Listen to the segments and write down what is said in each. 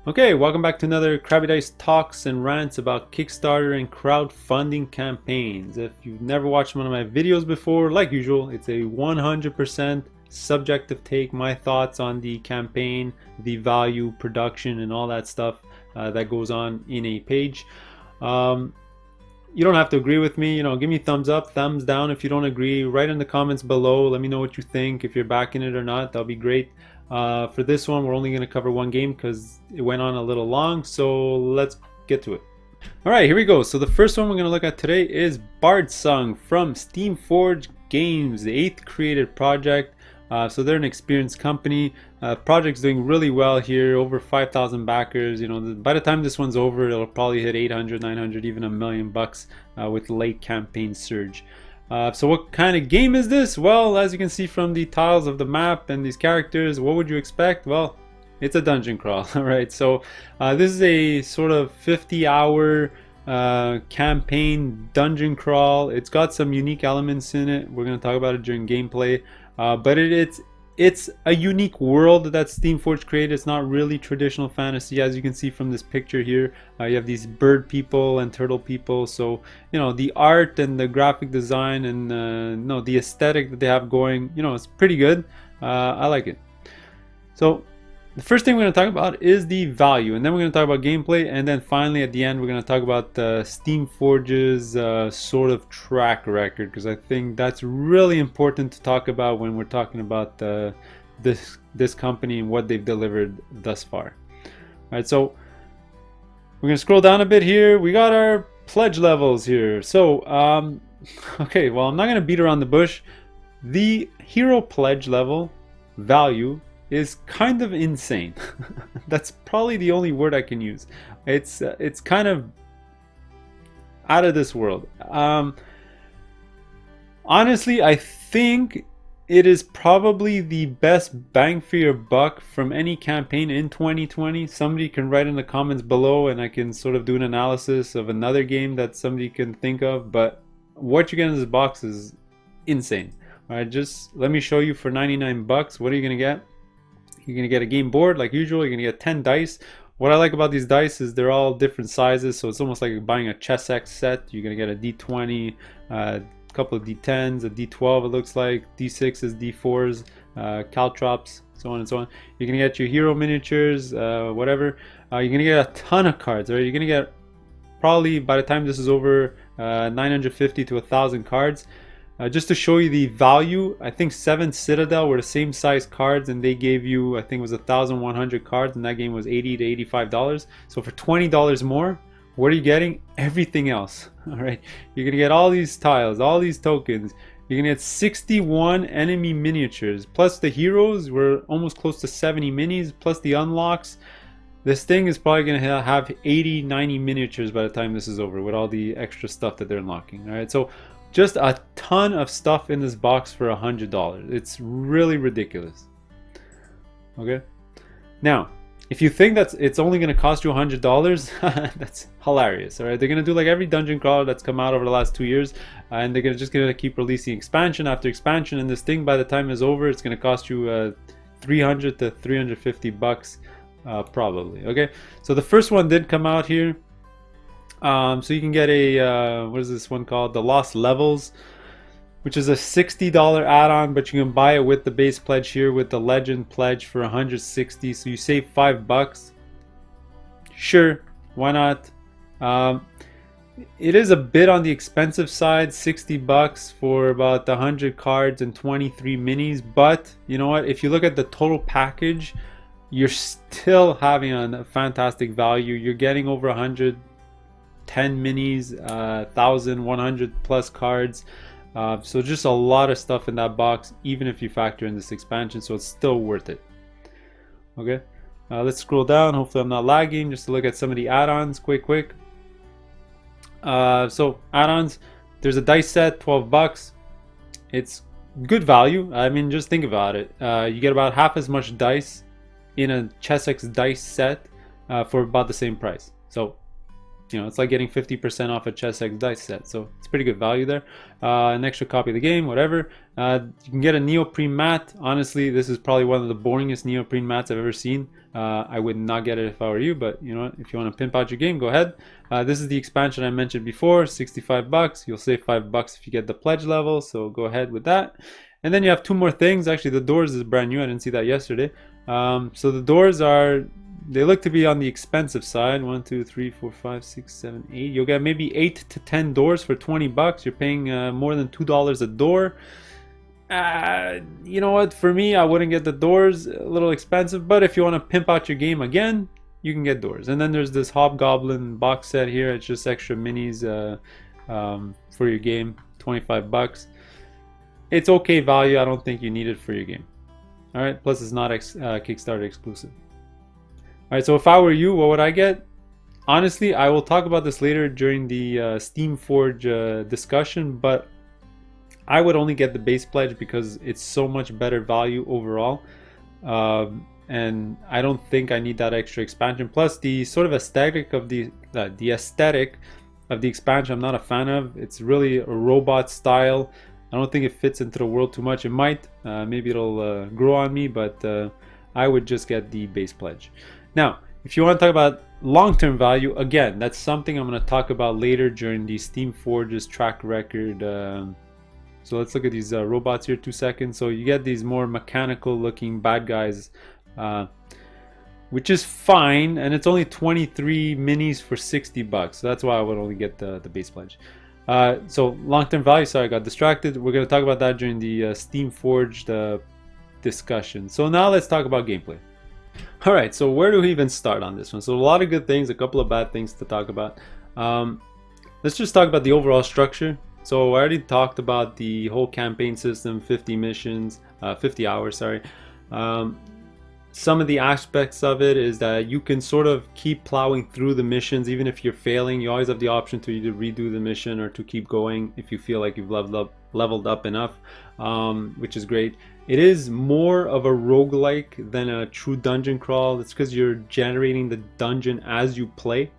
Okay, welcome back to another Crabby Dice talks and rants about Kickstarter and crowdfunding campaigns. If you've never watched one of my videos before, like usual, it's a 100% subjective take, my thoughts on the campaign, the value, production, and all that stuff that goes on in a page. You don't have to agree with me, give me thumbs up, thumbs down if you don't agree. Write in the comments below, let me know what you think, if you're backing it or not, that'll be great. For this one, we're only going to cover one game because it went on a little long, so let's get to it. Alright, here we go. So the first one we're going to look at today is Bardsung from Steamforged Games, the 8th created project. So they're an experienced company. Project's doing really well here, over 5,000 backers. By the time this one's over, it'll probably hit 800, 900, even $1 million with late campaign surge. So what kind of game is this? Well, as you can see from the tiles of the map and these characters, what would you expect? Well, it's a dungeon crawl. Alright, so this is a sort of 50-hour campaign dungeon crawl. It's got some unique elements in it. We're going to talk about it during gameplay. But it's a unique world that Steamforged created. It's not really traditional fantasy, as you can see from this picture here. You have these bird people and turtle people, so the art and the graphic design and no, the aesthetic that they have going, it's pretty good. I like it. So the first thing we're going to talk about is the value, and then we're going to talk about gameplay, and then finally at the end we're going to talk about Steamforge's sort of track record, because I think that's really important to talk about when we're talking about this company and what they've delivered thus far. Alright, so we're going to scroll down a bit here. We got our pledge levels here. So okay, well, I'm not going to beat around the bush. The hero pledge level value is kind of insane. That's probably the only word I can use. It's kind of out of this world. Honestly, I think it is probably the best bang for your buck from any campaign in 2020. Somebody can write in the comments below and I can sort of do an analysis of another game that somebody can think of, but what you get in this box is insane. Alright, just let me show you. For 99 bucks, what are you gonna get? You're going to get a game board like usual. You're going to get 10 dice. What I like about these dice is they're all different sizes, so it's almost like buying a chess X set. You're going to get a D20, a couple of D10s, a D12 it looks like, D6s, D4s, caltrops, so on and so on. You're going to get your hero miniatures, whatever. You're going to get a ton of cards, right? You're going to get probably, by the time this is over, 950 to 1,000 cards. Just to show you the value, I think 7 Citadel were the same size cards, and they gave you, I think it was 1,100 cards, and that game was $80 to $85. So for $20 more, what are you getting? Everything else. All right, you're gonna get all these tiles, all these tokens. You're gonna get 61 enemy miniatures, plus the heroes were almost close to 70 minis, plus the unlocks. This thing is probably going to have 80, 90 miniatures by the time this is over with all the extra stuff that they're unlocking. All right, so just a ton of stuff in this box for $100. It's really ridiculous. Okay, now if you think that it's only going to cost you $100, that's hilarious. All right, they're going to do like every dungeon crawler that's come out over the last 2 years, and they're just going to keep releasing expansion after expansion, and this thing by the time it's over, it's going to cost you 300 to 350 bucks probably. Okay, so the first one did come out here. So you can get a what is this one called, the Lost Levels, which is a $60 add-on, but you can buy it with the base pledge here with the Legend pledge for $160, so you save $5. Sure, why not? It is a bit on the expensive side, $60 for about 100 cards and 23 minis, but you know what, if you look at the total package, you're still having a fantastic value. You're getting over 110 minis, 1,100 plus cards, so just a lot of stuff in that box, even if you factor in this expansion, so it's still worth it. Okay, let's scroll down. Hopefully I'm not lagging, just to look at some of the add-ons quick. So add-ons, there's a dice set, 12 bucks. It's good value. I mean, just think about it. You get about half as much dice in a ChessX dice set for about the same price. So, it's like getting 50% off a ChessX dice set. So it's pretty good value there. An extra copy of the game, whatever. You can get a neoprene mat. Honestly, this is probably one of the boringest neoprene mats I've ever seen. I would not get it if I were you, but you know, if you want to pimp out your game, go ahead. This is the expansion I mentioned before, 65 bucks. You'll save $5 if you get the pledge level, so go ahead with that. And then you have two more things. Actually, the doors is brand new. I didn't see that yesterday. So the doors are, they look to be on the expensive side. 1, 2, 3, 4, 5, 6, 7, 8. You'll get maybe 8 to 10 doors for 20 bucks. You're paying more than $2 a door. You know what? For me, I wouldn't get the doors. A little expensive. But if you want to pimp out your game again, you can get doors. And then there's this Hobgoblin box set here. It's just extra minis for your game. 25 bucks. It's okay value. I don't think you need it for your game. All right. Plus, it's not Kickstarter exclusive. All right. So if I were you, what would I get? Honestly, I will talk about this later during the Steamforged discussion, but I would only get the base pledge because it's so much better value overall. And I don't think I need that extra expansion. Plus, the sort of aesthetic of the aesthetic of the expansion, I'm not a fan of. It's really a robot style. I don't think it fits into the world too much. It might, maybe it'll grow on me, but I would just get the base pledge. Now, if you want to talk about long-term value, again, that's something I'm going to talk about later during the Steamforged's track record. So let's look at these robots here, 2 seconds. So you get these more mechanical looking bad guys, which is fine, and it's only 23 minis for 60 bucks. So that's why I would only get the base pledge. So long-term value, sorry, I got distracted. We're going to talk about that during the Steamforged discussion. So now let's talk about gameplay. All right, so where do we even start on this one? So a lot of good things, a couple of bad things to talk about. Let's just talk about the overall structure. So I already talked about the whole campaign system, 50 missions, 50 hours, sorry. Some of the aspects of it is that you can sort of keep plowing through the missions. Even if you're failing, you always have the option to either redo the mission or to keep going if you feel like you've leveled up enough, which is great. It is more of a roguelike than a true dungeon crawl. It's because you're generating the dungeon as you play,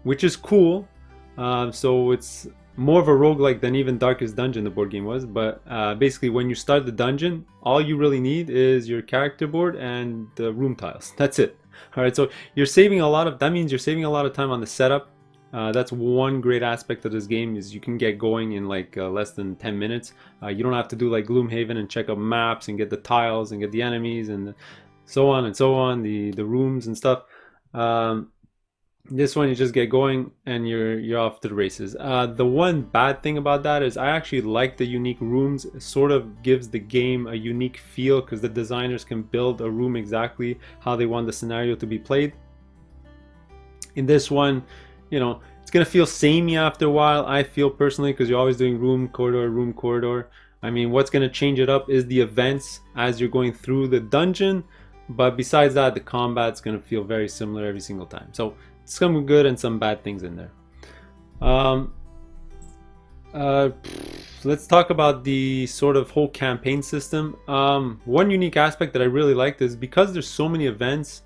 which is cool. So it's more of a roguelike than even Darkest Dungeon, the board game was. But basically, when you start the dungeon, all you really need is your character board and the room tiles. That's it. All right, so you're saving a lot of, that means you're saving a lot of time on the setup. That's one great aspect of this game, is you can get going in like less than 10 minutes. You don't have to do like Gloomhaven and check up maps and get the tiles and get the enemies and so on and so on, the rooms and stuff. This one, you just get going and you're off to the races. The one bad thing about that is I actually like the unique rooms. It sort of gives the game a unique feel because the designers can build a room exactly how they want the scenario to be played. In this one, you know, it's gonna feel samey after a while, I feel personally, because you're always doing room corridor. I mean, what's gonna change it up is the events as you're going through the dungeon, but besides that, the combat's gonna feel very similar every single time. So some good and some bad things in there. Let's talk about the sort of whole campaign system. One unique aspect that I really liked is because there's so many events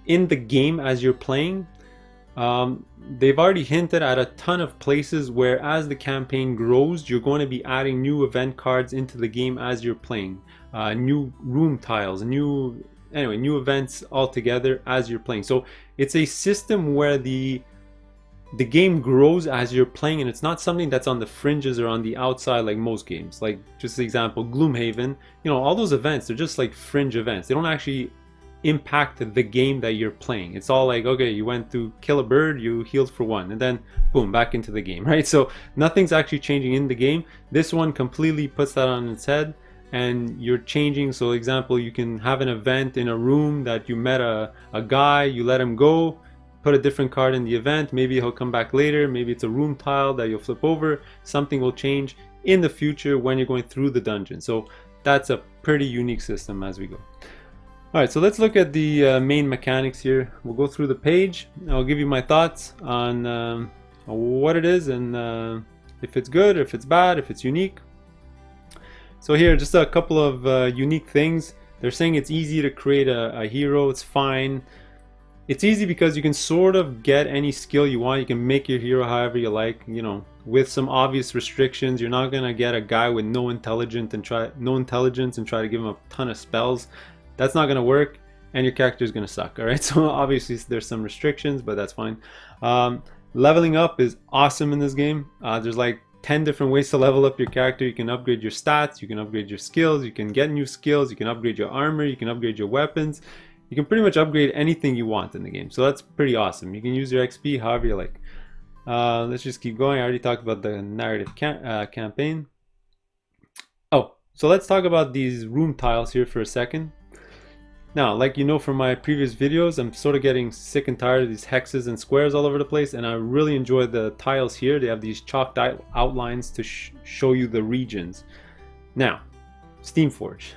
in the game as you're playing, they've already hinted at a ton of places where as the campaign grows, you're going to be adding new event cards into the game as you're playing. New room tiles, new events altogether as you're playing. So it's a system where the game grows as you're playing, and it's not something that's on the fringes or on the outside like most games. Like, just an example, Gloomhaven, you know, all those events, they're just like fringe events. They don't actually impact the game that you're playing. It's all like, okay, you went to kill a bird, you healed for 1, and then boom, back into the game, right? So nothing's actually changing in the game. This one completely puts that on its head, and you're changing. So example, you can have an event in a room that you met a guy, you let him go, put a different card in the event, maybe he'll come back later, maybe it's a room tile that you'll flip over, something will change in the future when you're going through the dungeon. So that's a pretty unique system as we go. Alright, so let's look at the main mechanics here. We'll go through the page. I'll give you my thoughts on what it is and if it's good, if it's bad, if it's unique. So here, just a couple of unique things. They're saying it's easy to create a hero. It's fine. It's easy because you can sort of get any skill you want. You can make your hero however you like, you know, with some obvious restrictions. You're not gonna get a guy with no intelligence and try to give him a ton of spells. That's not gonna work, and your character is gonna suck. All right, so obviously there's some restrictions, but that's fine. Leveling up is awesome in this game. There's like 10 different ways to level up your character. You can upgrade your stats, you can upgrade your skills, you can get new skills, you can upgrade your armor, you can upgrade your weapons. You can pretty much upgrade anything you want in the game. So that's pretty awesome. You can use your XP however you like. Let's just keep going. I already talked about the narrative campaign. Oh, so let's talk about these room tiles here for a second. Now, like you know from my previous videos, I'm sort of getting sick and tired of these hexes and squares all over the place, and I really enjoy the tiles here. They have these chalked outlines to show you the regions. Now, Steamforged.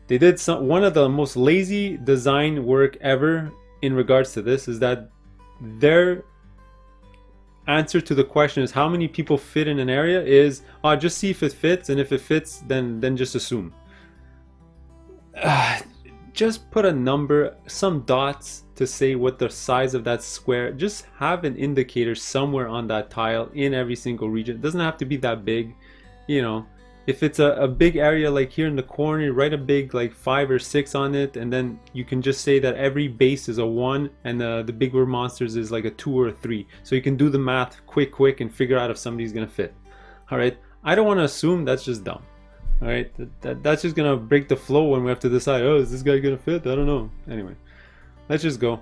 They did one of the most lazy design work ever in regards to this, is that their answer to the question is how many people fit in an area is, oh, just see if it fits, and if it fits, then just assume. Just put a number, some dots to say what the size of that square. Just have an indicator somewhere on that tile in every single region. It doesn't have to be that big, you know. If it's a big area like here in the corner, write a big like 5 or 6 on it, and then you can just say that every base is a 1 and the bigger monsters is like a 2 or a 3. So you can do the math quick and figure out if somebody's gonna fit. All right, I don't want to assume. That's just dumb. All right, that's just gonna break the flow when we have to decide, oh, is this guy gonna fit? I don't know. Anyway, let's just go.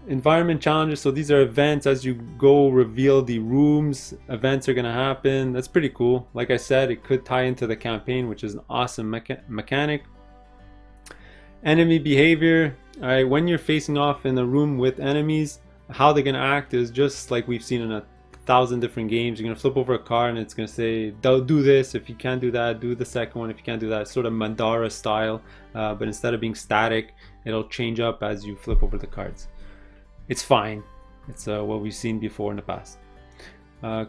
Environment challenges. So these are events. As you go reveal the rooms, events are gonna happen. That's pretty cool. Like I said, it could tie into the campaign, which is an awesome mechanic. Enemy behavior. All right, when you're facing off in a room with enemies, how they're gonna act is just like we've seen in 1,000 different games. You're gonna flip over a card and it's gonna say, do this. If you can't do that, do the second one. If you can't do that, sort of Mandara style, but instead of being static, it'll change up as you flip over the cards. It's fine. It's what we've seen before in the past.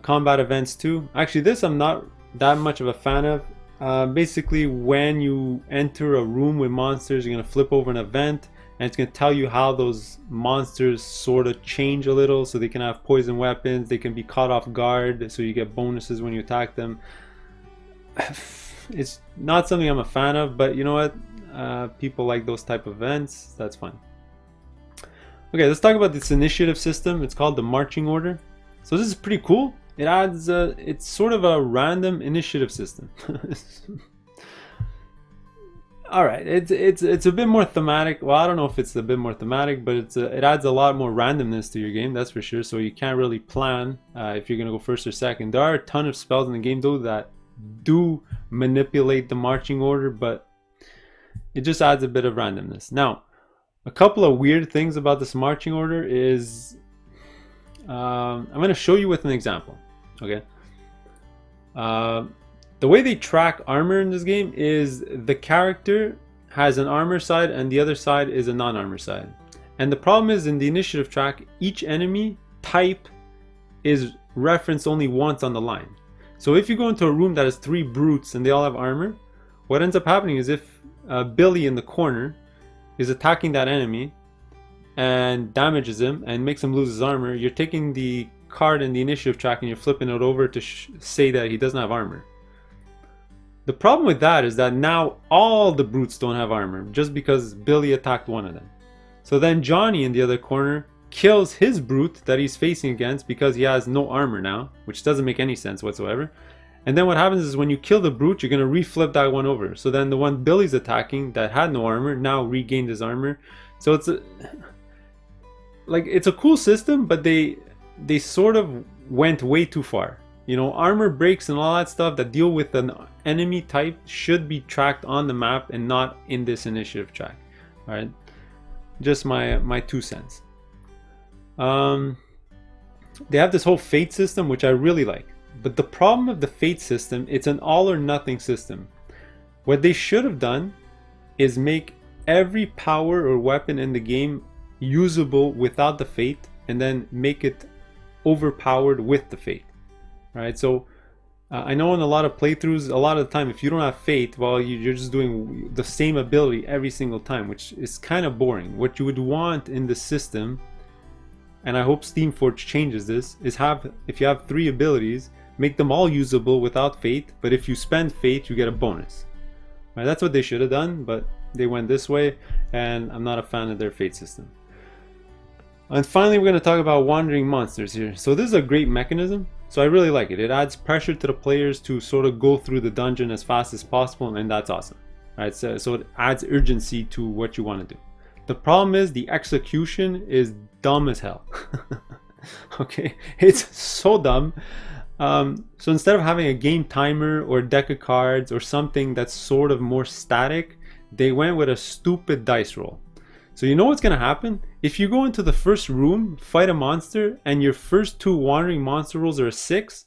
Combat events too. Actually, this I'm not that much of a fan of. Basically, when you enter a room with monsters, you're gonna flip over an event, and it's going to tell you how those monsters sort of change a little. So they can have poison weapons, they can be caught off guard, so you get bonuses when you attack them. It's not something I'm a fan of, but you know what, people like those type of events. That's fine. Okay, let's talk about this initiative system. It's called the marching order. So this is pretty cool. It adds it's sort of a random initiative system. All right, it's a bit more thematic. Well, I don't know if it's a bit more thematic, but it adds a lot more randomness to your game, that's for sure. So you can't really plan if you're gonna go first or second. There are a ton of spells in the game though that do manipulate the marching order, but it just adds a bit of randomness. Now, a couple of weird things about this marching order is I'm gonna show you with an example. Okay. The way they track armor in this game is the character has an armor side and the other side is a non-armor side. And the problem is in the initiative track, each enemy type is referenced only once on the line. So if you go into a room that has 3 brutes and they all have armor, what ends up happening is if Billy in the corner is attacking that enemy and damages him and makes him lose his armor, you're taking the card in the initiative track and you're flipping it over to say that he doesn't have armor. The problem with that is that now all the brutes don't have armor just because Billy attacked one of them. So then Johnny in the other corner kills his brute that he's facing against because he has no armor now, which doesn't make any sense whatsoever. And then what happens is when you kill the brute, you're going to reflip that one over. So then the one Billy's attacking that had no armor now regained his armor. So it's it's a cool system, but they sort of went way too far. You know, armor breaks and all that stuff that deal with an enemy type should be tracked on the map and not in this initiative track. All right, just my 2 cents. They have this whole fate system, which I really like. But the problem of the fate system, it's an all or nothing system. What they should have done is make every power or weapon in the game usable without the fate, and then make it overpowered with the fate. Right? So I know in a lot of playthroughs, a lot of the time, if you don't have faith, well, you're just doing the same ability every single time, which is kind of boring. What you would want in the system, and I hope Steamforged changes this, is if you have 3 abilities, make them all usable without fate, but if you spend fate, you get a bonus. Right, that's what they should have done, but they went this way, and I'm not a fan of their fate system. And finally, we're going to talk about wandering monsters here. So this is a great mechanism, so I really like it. It adds pressure to the players to sort of go through the dungeon as fast as possible, and that's awesome. Right, so it adds urgency to what you want to do. The problem is the execution is dumb as hell. Okay, it's so dumb. So instead of having a game timer or a deck of cards or something that's sort of more static, they went with a stupid dice roll. So you know what's going to happen? If you go into the first room, fight a monster, and your first 2 wandering monster rolls are a 6,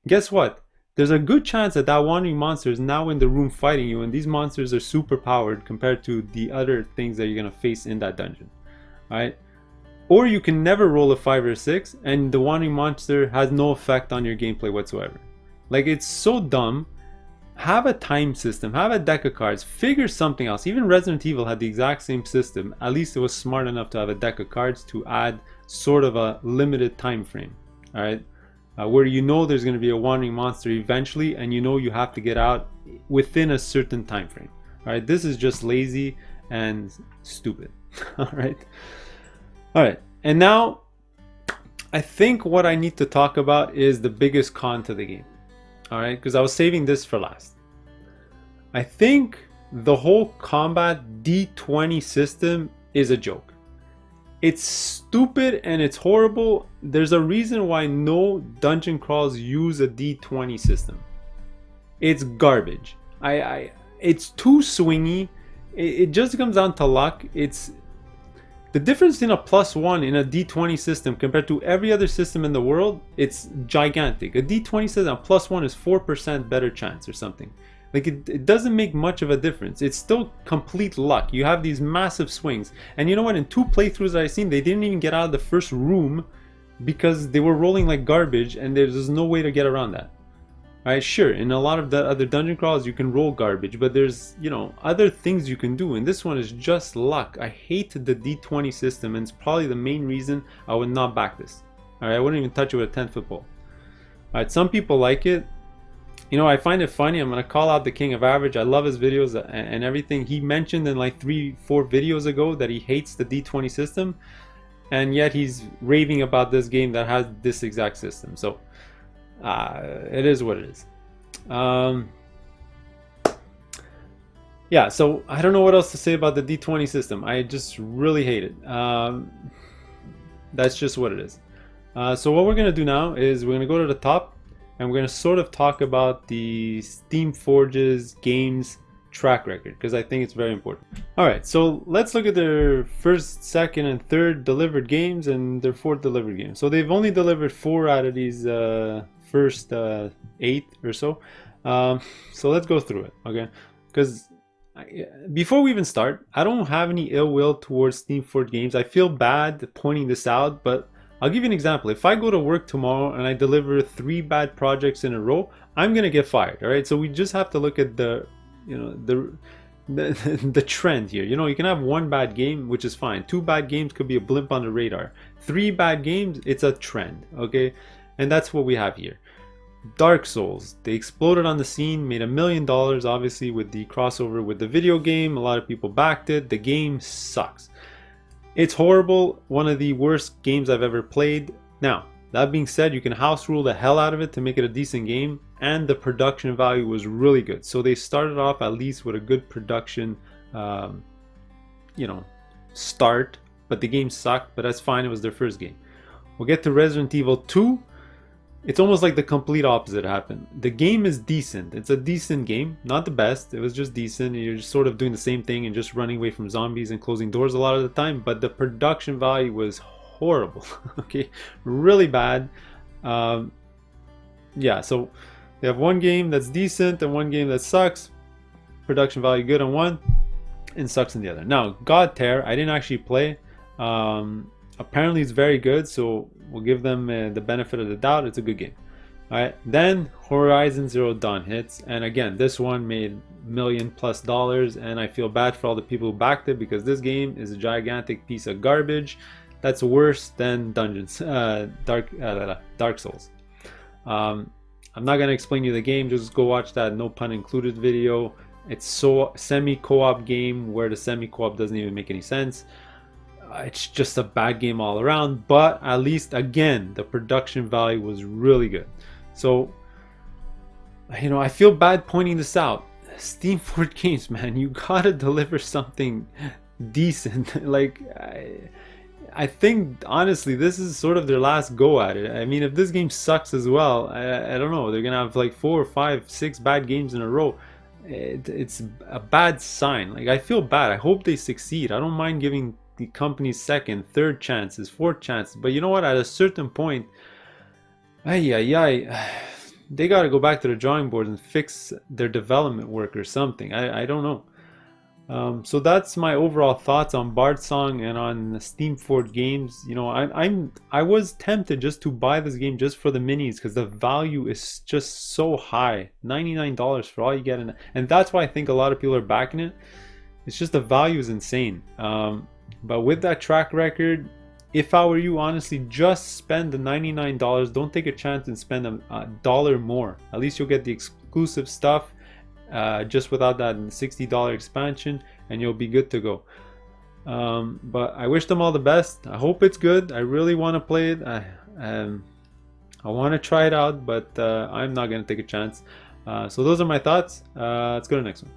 guess what? There's a good chance that that wandering monster is now in the room fighting you, and these monsters are super powered compared to the other things that you're going to face in that dungeon. Alright? Or you can never roll a 5 or a 6, and the wandering monster has no effect on your gameplay whatsoever. Like, it's so dumb. Have a time system, have a deck of cards, figure something else. Even Resident Evil had the exact same system. At least it was smart enough to have a deck of cards to add sort of a limited time frame. Alright? Where you know there's going to be a wandering monster eventually, and you know you have to get out within a certain time frame. Alright? This is just lazy and stupid. Alright? Alright, and now I think what I need to talk about is the biggest con to the game. Alright, because I was saving this for last. I think the whole combat D20 system is a joke. It's stupid and it's horrible. There's a reason why no dungeon crawls use a D20 system. It's garbage. It's too swingy. It just comes down to luck. It's the difference in a +1 in a D20 system compared to every other system in the world, it's gigantic. A D20 system, a +1 is 4% better chance or something. Like it doesn't make much of a difference. It's still complete luck. You have these massive swings. And you know what? In 2 playthroughs that I've seen, they didn't even get out of the first room because they were rolling like garbage and there's no way to get around that. Alright, sure, in a lot of the other dungeon crawls you can roll garbage, but there's, you know, other things you can do, and this one is just luck. I hate the D20 system, and it's probably the main reason I would not back this. Alright, I wouldn't even touch it with a 10-foot pole. Alright, some people like it. You know, I find it funny. I'm going to call out the King of Average. I love his videos and everything. He mentioned in like 3-4 videos ago that he hates the D20 system, and yet he's raving about this game that has this exact system. So it is what it is. Yeah, so I don't know what else to say about the D20 system. I just really hate it. That's just what it is. So what we're going to do now is we're going to go to the top and we're going to sort of talk about the Steamforged Games track record, because I think it's very important. Alright, so let's look at their first, second, and third delivered games and their 4th delivered game. So they've only delivered 4 out of these first 8 or so. So let's go through it, okay? Because before we even start, I don't have any ill will towards Steamforged Games. I feel bad pointing this out, but I'll give you an example. If I go to work tomorrow and I deliver 3 bad projects in a row, I'm gonna get fired. All right, so we just have to look at the, you know, the trend here. You know, you can have 1 bad game, which is fine. 2 bad games could be a blimp on the radar. 3 bad games, it's a trend. Okay, and that's what we have here. Dark Souls, they exploded on the scene, made $1 million, obviously, with the crossover with the video game. A lot of people backed it. The game sucks. It's horrible. One of the worst games I've ever played. Now, that being said, you can house rule the hell out of it to make it a decent game, and the production value was really good. So they started off at least with a good production, you know, start, but the game sucked, but that's fine. It was their first game. We'll get to Resident Evil 2. It's almost like the complete opposite happened. The game is decent. It's a decent game. Not the best. It was just decent. You're just sort of doing the same thing and just running away from zombies and closing doors a lot of the time. But the production value was horrible. Okay, really bad. Yeah, so they have 1 game that's decent and 1 game that sucks. Production value good on one and sucks in the other. Now, God Tear, I didn't actually play. Apparently it's very good, so we'll give them the benefit of the doubt. It's a good game. Alright, then Horizon Zero Dawn hits, and again, this one made $1 million+ and I feel bad for all the people who backed it, because this game is a gigantic piece of garbage that's worse than Dark Souls. I'm not gonna explain you the game, just go watch that no pun included video. It's so semi-co-op game where the semi-co-op doesn't even make any sense. It's just a bad game all around, but at least again the production value was really good. So I feel bad pointing this out. Steamforged Games, man, you gotta deliver something decent. Like I think honestly this is sort of their last go at it. I mean, if this game sucks as well, I don't know, they're gonna have like 4, 5, 6 bad games in a row. It's a bad sign. Like, I feel bad. I hope they succeed. I don't mind giving the company second, third chances, fourth chances, but you know what, at a certain point, they got to go back to the drawing board and fix their development work or something. I don't know. So that's my overall thoughts on Bardsung and on Steamforged Games. I was tempted just to buy this game just for the minis, because the value is just so high. $99 for all you get in it. And that's why I think a lot of people are backing it. It's just the value is insane. But with that track record, if I were you, honestly, just spend the $99. Don't take a chance and spend a dollar more. At least you'll get the exclusive stuff just without that $60 expansion, and you'll be good to go. But I wish them all the best. I hope it's good. I really want to play it. I want to try it out, but I'm not going to take a chance. So those are my thoughts. Let's go to the next one.